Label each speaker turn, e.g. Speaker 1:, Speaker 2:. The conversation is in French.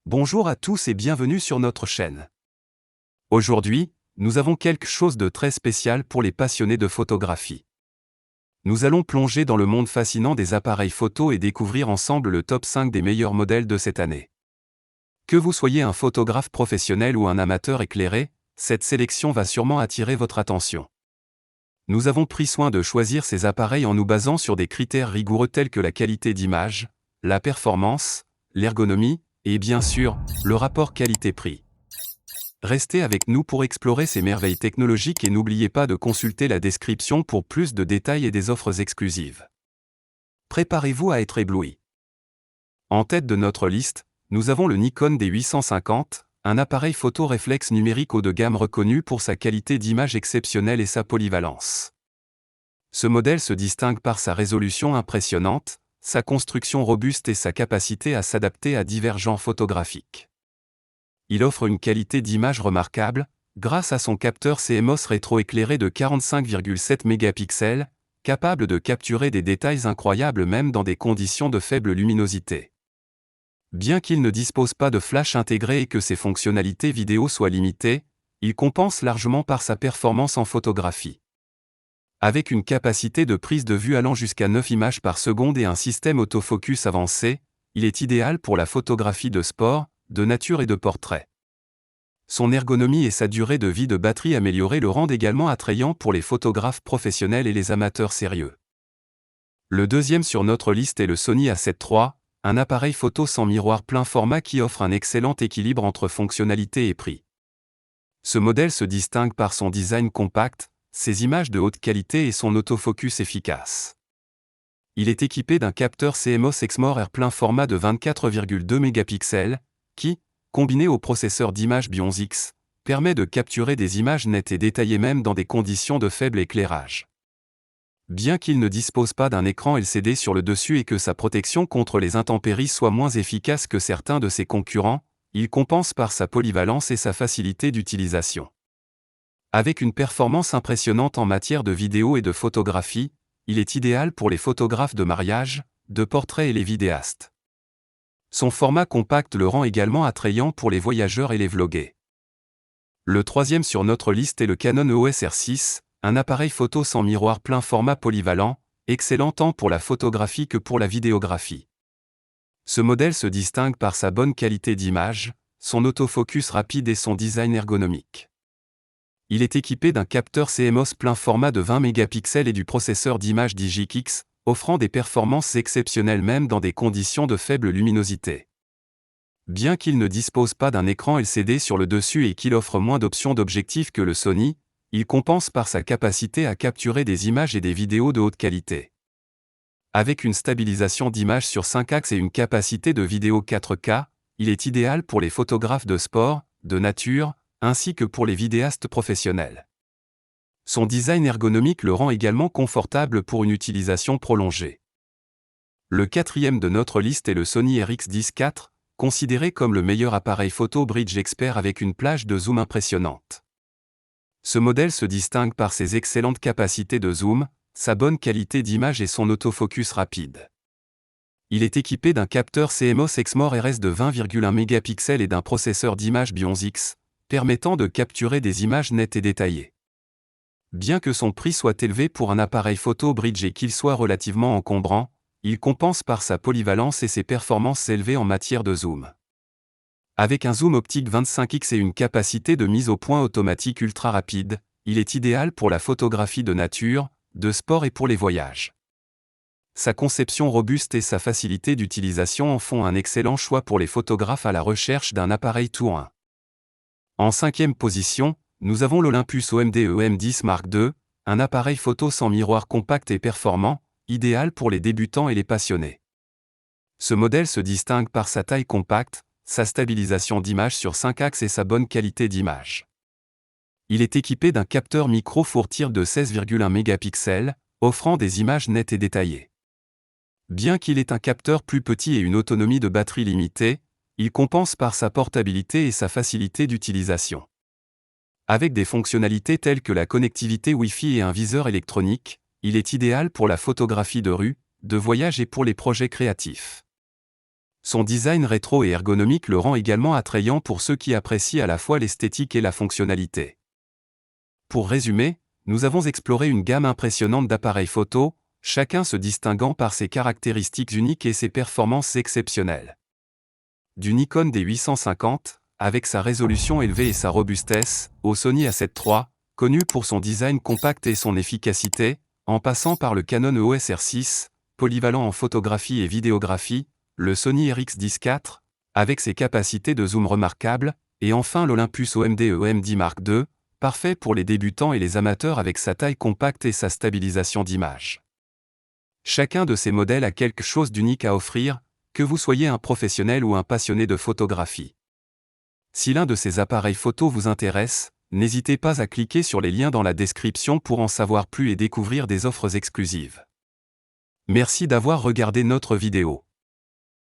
Speaker 1: Bonjour à tous et bienvenue sur notre chaîne. Aujourd'hui, nous avons quelque chose de très spécial pour les passionnés de photographie. Nous allons plonger dans le monde fascinant des appareils photo et découvrir ensemble le top 5 des meilleurs modèles de cette année. Que vous soyez un photographe professionnel ou un amateur éclairé, cette sélection va sûrement attirer votre attention. Nous avons pris soin de choisir ces appareils en nous basant sur des critères rigoureux tels que la qualité d'image, la performance, l'ergonomie, et bien sûr, le rapport qualité-prix. Restez avec nous pour explorer ces merveilles technologiques et n'oubliez pas de consulter la description pour plus de détails et des offres exclusives. Préparez-vous à être ébloui. En tête de notre liste, nous avons le Nikon D850, un appareil photo réflexe numérique haut de gamme reconnu pour sa qualité d'image exceptionnelle et sa polyvalence. Ce modèle se distingue par sa résolution impressionnante, sa construction robuste et sa capacité à s'adapter à divers genres photographiques. Il offre une qualité d'image remarquable, grâce à son capteur CMOS rétroéclairé de 45,7 mégapixels, capable de capturer des détails incroyables même dans des conditions de faible luminosité. Bien qu'il ne dispose pas de flash intégré et que ses fonctionnalités vidéo soient limitées, il compense largement par sa performance en photographie. Avec une capacité de prise de vue allant jusqu'à 9 images par seconde et un système autofocus avancé, il est idéal pour la photographie de sport, de nature et de portrait. Son ergonomie et sa durée de vie de batterie améliorée le rendent également attrayant pour les photographes professionnels et les amateurs sérieux. Le deuxième sur notre liste est le Sony A7 III, un appareil photo sans miroir plein format qui offre un excellent équilibre entre fonctionnalité et prix. Ce modèle se distingue par son design compact, ses images de haute qualité et son autofocus efficace. Il est équipé d'un capteur CMOS Exmor R plein format de 24,2 mégapixels, qui, combiné au processeur d'image Bions-X, permet de capturer des images nettes et détaillées même dans des conditions de faible éclairage. Bien qu'il ne dispose pas d'un écran LCD sur le dessus et que sa protection contre les intempéries soit moins efficace que certains de ses concurrents, il compense par sa polyvalence et sa facilité d'utilisation. Avec une performance impressionnante en matière de vidéo et de photographie, il est idéal pour les photographes de mariage, de portrait et les vidéastes. Son format compact le rend également attrayant pour les voyageurs et les vlogueurs. Le troisième sur notre liste est le Canon EOS R6, un appareil photo sans miroir plein format polyvalent, excellent tant pour la photographie que pour la vidéographie. Ce modèle se distingue par sa bonne qualité d'image, son autofocus rapide et son design ergonomique. Il est équipé d'un capteur CMOS plein format de 20 mégapixels et du processeur d'image Digic-X, offrant des performances exceptionnelles même dans des conditions de faible luminosité. Bien qu'il ne dispose pas d'un écran LCD sur le dessus et qu'il offre moins d'options d'objectifs que le Sony, il compense par sa capacité à capturer des images et des vidéos de haute qualité. Avec une stabilisation d'image sur 5 axes et une capacité de vidéo 4K, il est idéal pour les photographes de sport, de nature, ainsi que pour les vidéastes professionnels. Son design ergonomique le rend également confortable pour une utilisation prolongée. Le quatrième de notre liste est le Sony RX10 IV, considéré comme le meilleur appareil photo bridge expert avec une plage de zoom impressionnante. Ce modèle se distingue par ses excellentes capacités de zoom, sa bonne qualité d'image et son autofocus rapide. Il est équipé d'un capteur CMOS Exmor RS de 20,1 mégapixels et d'un processeur d'image Bions-X, permettant de capturer des images nettes et détaillées. Bien que son prix soit élevé pour un appareil photo bridge et qu'il soit relativement encombrant, il compense par sa polyvalence et ses performances élevées en matière de zoom. Avec un zoom optique 25x et une capacité de mise au point automatique ultra rapide, il est idéal pour la photographie de nature, de sport et pour les voyages. Sa conception robuste et sa facilité d'utilisation en font un excellent choix pour les photographes à la recherche d'un appareil tout-in. En cinquième position, nous avons l'Olympus OMD EM10 Mark II, un appareil photo sans miroir compact et performant, idéal pour les débutants et les passionnés. Ce modèle se distingue par sa taille compacte, sa stabilisation d'image sur 5 axes et sa bonne qualité d'image. Il est équipé d'un capteur micro four tir de 16,1 mégapixels, offrant des images nettes et détaillées. Bien qu'il ait un capteur plus petit et une autonomie de batterie limitée, il compense par sa portabilité et sa facilité d'utilisation. Avec des fonctionnalités telles que la connectivité Wi-Fi et un viseur électronique, il est idéal pour la photographie de rue, de voyage et pour les projets créatifs. Son design rétro et ergonomique le rend également attrayant pour ceux qui apprécient à la fois l'esthétique et la fonctionnalité. Pour résumer, nous avons exploré une gamme impressionnante d'appareils photo, chacun se distinguant par ses caractéristiques uniques et ses performances exceptionnelles. Du Nikon D850, avec sa résolution élevée et sa robustesse, au Sony A7 III, connu pour son design compact et son efficacité, en passant par le Canon EOS R6, polyvalent en photographie et vidéographie, le Sony RX10 IV, avec ses capacités de zoom remarquables, et enfin l'Olympus OMD EOMD Mark II, parfait pour les débutants et les amateurs avec sa taille compacte et sa stabilisation d'image. Chacun de ces modèles a quelque chose d'unique à offrir, que vous soyez un professionnel ou un passionné de photographie. Si l'un de ces appareils photo vous intéresse, n'hésitez pas à cliquer sur les liens dans la description pour en savoir plus et découvrir des offres exclusives. Merci d'avoir regardé notre vidéo.